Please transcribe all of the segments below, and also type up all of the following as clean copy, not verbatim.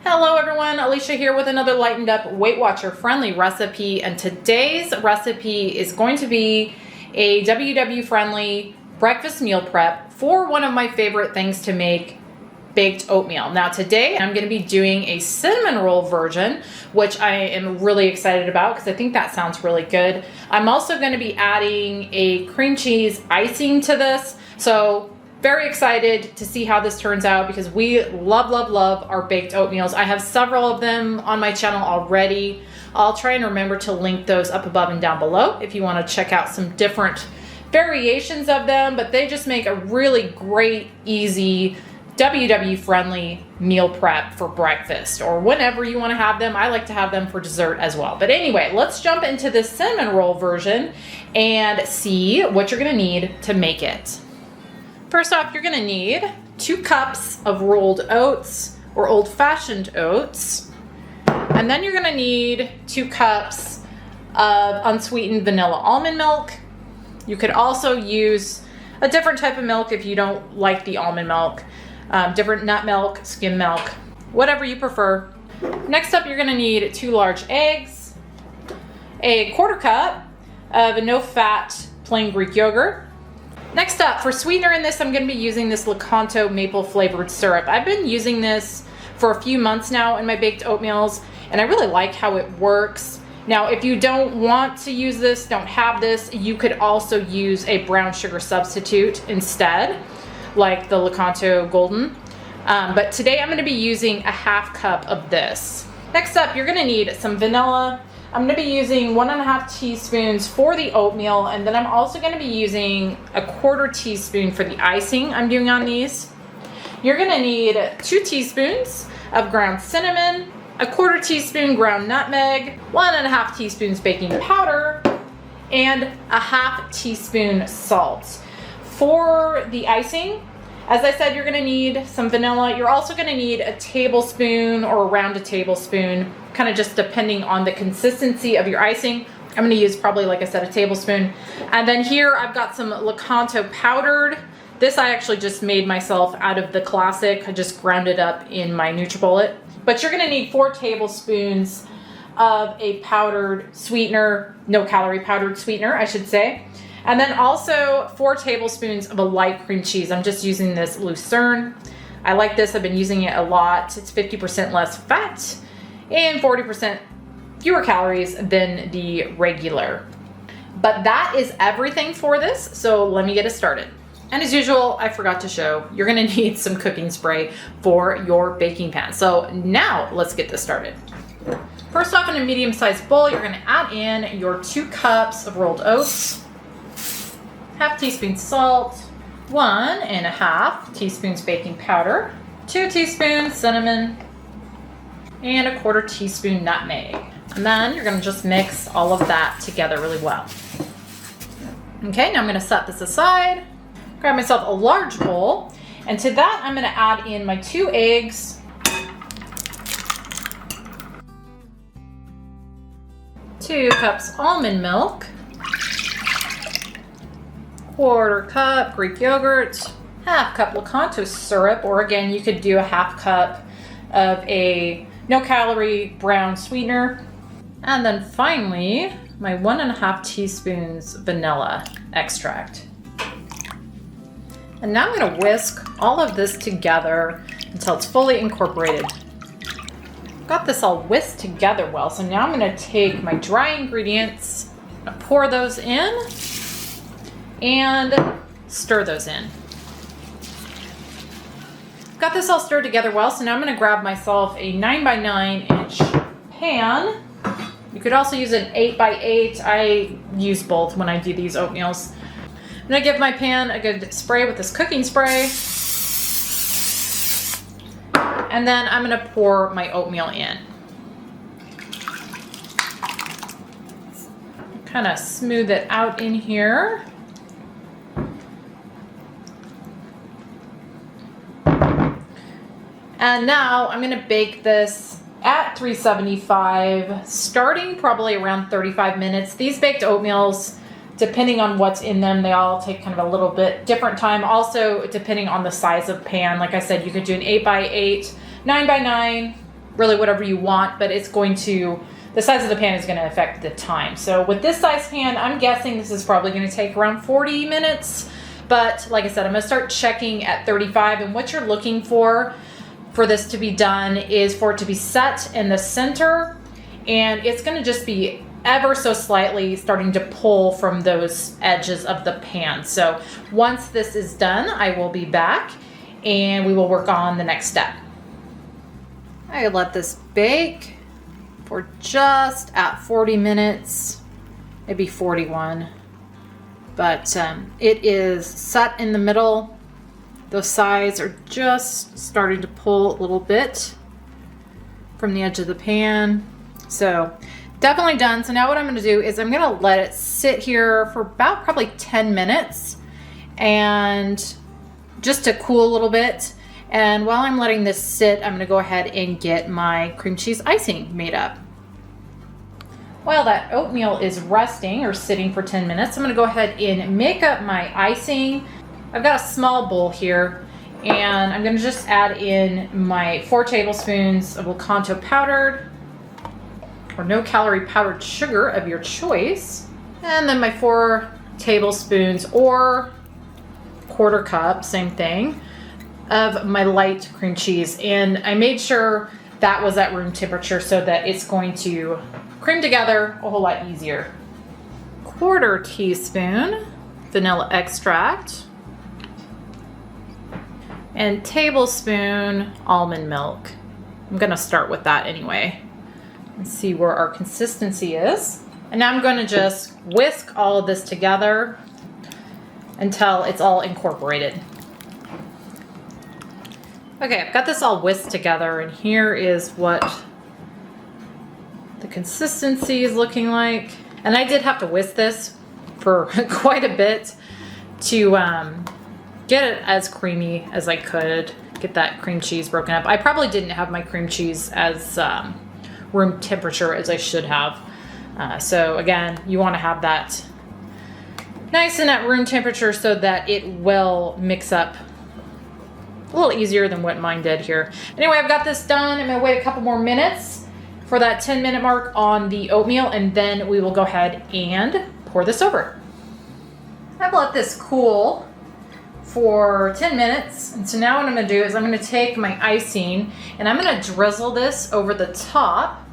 Hello everyone, Alicia here with another lightened up Weight Watcher friendly recipe, and today's recipe is going to be a WW friendly breakfast meal prep for one of my favorite things to make, baked oatmeal. Now today I'm going to be doing a cinnamon roll version, which I am really excited about because I think that sounds really good. I'm also going to be adding a cream cheese icing to this, so very excited to see how this turns out because we love our baked oatmeals. I have several of them on my channel already. I'll try and remember to link those up above and down below if you want to check out some different variations of them, but they just make a really great, easy, WW friendly meal prep for breakfast or whenever you want to have them. I like to have them for dessert as well. But anyway, let's jump into this cinnamon roll version and see what you're going to need to make it. First off, you're gonna need 2 cups of rolled oats or old-fashioned oats. And then you're gonna need 2 cups of unsweetened vanilla almond milk. You could also use a different type of milk if you don't like the almond milk. Different nut milk, skim milk, whatever you prefer. Next up, you're gonna need 2 large eggs, a 1/4 cup of a no-fat plain Greek yogurt. Next up, for sweetener in this, I'm going to be using this Lakanto Maple flavored syrup. I've been using this for a few months now in my baked oatmeals, and I really like how it works. Now, if you don't want to use this, don't have this, you could also use a brown sugar substitute instead, like the Lakanto Golden. But today I'm going to be using a 1/2 cup of this. Next up, you're going to need some vanilla. I'm going to be using 1.5 teaspoons for the oatmeal, and then I'm also going to be using a 1/4 teaspoon for the icing I'm doing on these. You're going to need 2 teaspoons of ground cinnamon, a 1/4 teaspoon ground nutmeg, 1.5 teaspoons baking powder, and a 1/2 teaspoon salt. For the icing, as I said, you're going to need some vanilla. You're also going to need a tablespoon or around a tablespoon, kind of just depending on the consistency of your icing. I'm going to use probably, like I said, a tablespoon. And then here I've got some Lakanto powdered. This I actually just made myself out of the classic. I just ground it up in my NutriBullet. But you're going to need 4 tablespoons of a powdered sweetener, no calorie powdered sweetener, I should say. And then also 4 tablespoons of a light cream cheese. I'm just using this Lucerne. I like this. I've been using it a lot. It's 50% less fat and 40% fewer calories than the regular. But that is everything for this. So let me get it started. And as usual, I forgot to show, you're gonna need some cooking spray for your baking pan. So now let's get this started. First off, in a medium-sized bowl, you're gonna add in your 2 cups of rolled oats, 1/2 teaspoon salt, 1.5 teaspoons baking powder, 2 teaspoons cinnamon, and a 1/4 teaspoon nutmeg. And then you're gonna just mix all of that together really well. Okay, now I'm gonna set this aside, grab myself a large bowl, and to that I'm gonna add in my 2 eggs, 2 cups almond milk, 1/4 cup Greek yogurt, 1/2 cup Lakanto syrup, or again, you could do a 1/2 cup of a no-calorie brown sweetener. And then finally, my 1.5 teaspoons vanilla extract. And now I'm gonna whisk all of this together until it's fully incorporated. Got this all whisked together well, so now I'm gonna take my dry ingredients, pour those in, and stir those in. Got this all stirred together well, so now I'm going to grab myself a 9x9 inch pan. You could also use an 8x8. I use both when I do these oatmeals. I'm going to give my pan a good spray with this cooking spray. And then I'm going to pour my oatmeal in. Kind of smooth it out in here. And now I'm gonna bake this at 375, starting probably around 35 minutes. These baked oatmeals, depending on what's in them, they all take kind of a little bit different time. Also, depending on the size of pan. Like I said, you could do an 8x8, 9x9, really whatever you want, but it's going to, the size of the pan is going to affect the time. So with this size pan, I'm guessing this is probably going to take around 40 minutes. But like I said, I'm going to start checking at 35. And what you're looking for this to be done is for it to be set in the center. And it's going to just be ever so slightly starting to pull from those edges of the pan. So once this is done, I will be back and we will work on the next step. I let this bake for just at 40 minutes, maybe 41. But it is set in the middle. Those sides are just starting to pull a little bit from the edge of the pan. So definitely done. So now what I'm going to do is I'm going to let it sit here for about probably 10 minutes and just to cool a little bit. And while I'm letting this sit, I'm going to go ahead and get my cream cheese icing made up. While that oatmeal is resting or sitting for 10 minutes, I'm going to go ahead and make up my icing. I've got a small bowl here, and I'm going to just add in my 4 tablespoons of Lakanto powdered or no calorie powdered sugar of your choice, and then my 4 tablespoons or 1/4 cup, same thing, of my light cream cheese. And I made sure that was at room temperature so that it's going to cream together a whole lot easier. 1/4 teaspoon vanilla extract and tablespoon almond milk. I'm gonna start with that anyway and see where our consistency is. And now I'm going to just whisk all of this together until it's all incorporated. Okay, I've got this all whisked together, and here is what the consistency is looking like. And I did have to whisk this for quite a bit to get it as creamy as I could, get that cream cheese broken up. I probably didn't have my cream cheese as room temperature as I should have. So again, you want to have that nice and at room temperature so that it will mix up a little easier than what mine did here. Anyway, I've got this done. I'm going to wait a couple more minutes for that 10-minute mark on the oatmeal, and then we will go ahead and pour this over. I've let this cool for 10 minutes, and so now what I'm going to do is I'm going to take my icing and I'm going to drizzle this over the top.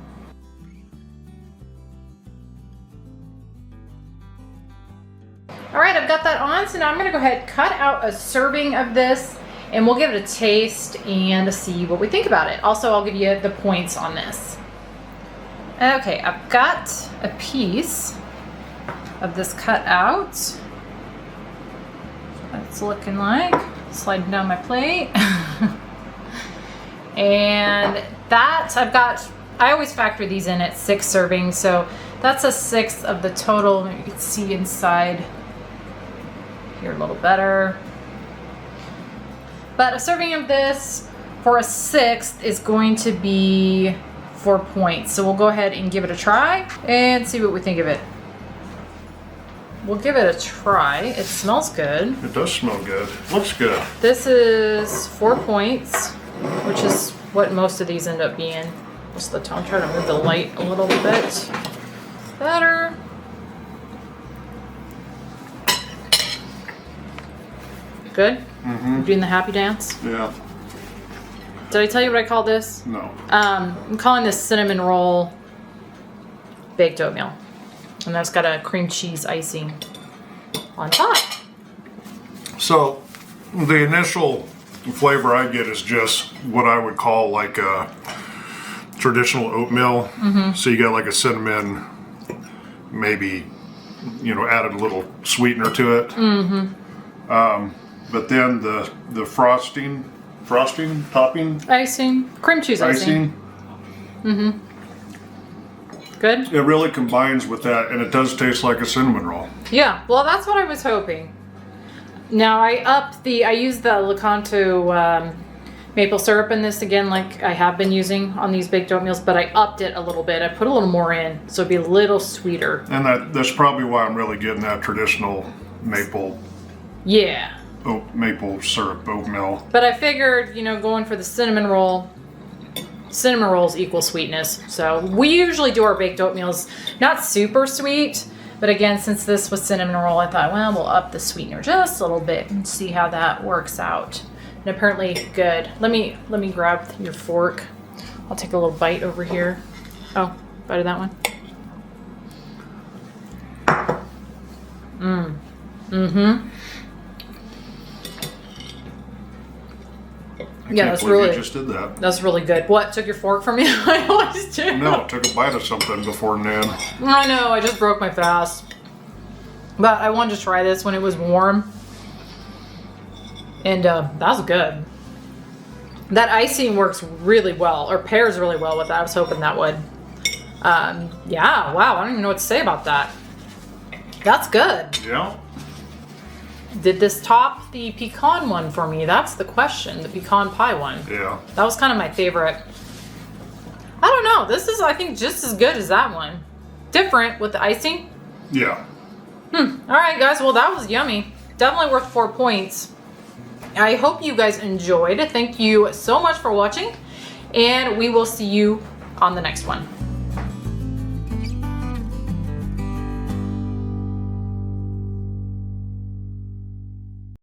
All right, I've got that on, so now I'm going to go ahead and cut out a serving of this, and we'll give it a taste and see what we think about it. Also, I'll give you the points on this. Okay, I've got a piece of this cut out. What it's looking like. Sliding down my plate. And that, I always factor these in at 6 servings, so that's a 1/6 of the total. Maybe you can see inside here a little better. But a serving of this for a 1/6 is going to be 4 points. So we'll go ahead and give it a try and see what we think of it. We'll give it a try. It smells good. It does smell good. Looks good. This is 4 points, which is what most of these end up being. Just the top. Try to move the light a little bit better. Good? Mm-hmm. Doing the happy dance? Yeah. Did I tell you what I call this? No. I'm calling this cinnamon roll baked oatmeal. And that's got a cream cheese icing on top. So the initial flavor I get is just what I would call like a traditional oatmeal. Mm-hmm. So you got like a cinnamon, maybe, added a little sweetener to it. Mm-hmm. But then the frosting, topping? Icing. Cream cheese icing. Mm-hmm. Good? It really combines with that, and it does taste like a cinnamon roll. Yeah, well, that's what I was hoping. Now, I used the Lakanto maple syrup in this again, like I have been using on these baked oatmeals, but I upped it a little bit. I put a little more in, so it'd be a little sweeter. And that's probably why I'm really getting that traditional maple. Yeah. Maple syrup oatmeal. But I figured, going for the cinnamon roll, cinnamon rolls equal sweetness. So we usually do our baked oatmeals not super sweet, but again, since this was cinnamon roll, I thought, well, we'll up the sweetener just a little bit and see how that works out. And apparently good. Let me grab your fork. I'll take a little bite over here. Oh, bite of that one. Yeah, that's really. You just did that. That's really good. What, took your fork from me? I always do. No, took a bite of something before noon. I know, I just broke my fast. But I wanted to try this when it was warm. And that was good. That icing works really well, or pairs really well with that. I was hoping that would. Yeah, wow, I don't even know what to say about that. That's good. Yeah. Did this top the pecan one for me? That's the question, the pecan pie one. Yeah. That was kind of my favorite. I don't know. This is, I think, just as good as that one. Different with the icing. Yeah. All right, guys. Well, that was yummy. Definitely worth 4 points. I hope you guys enjoyed. Thank you so much for watching, and we will see you on the next one.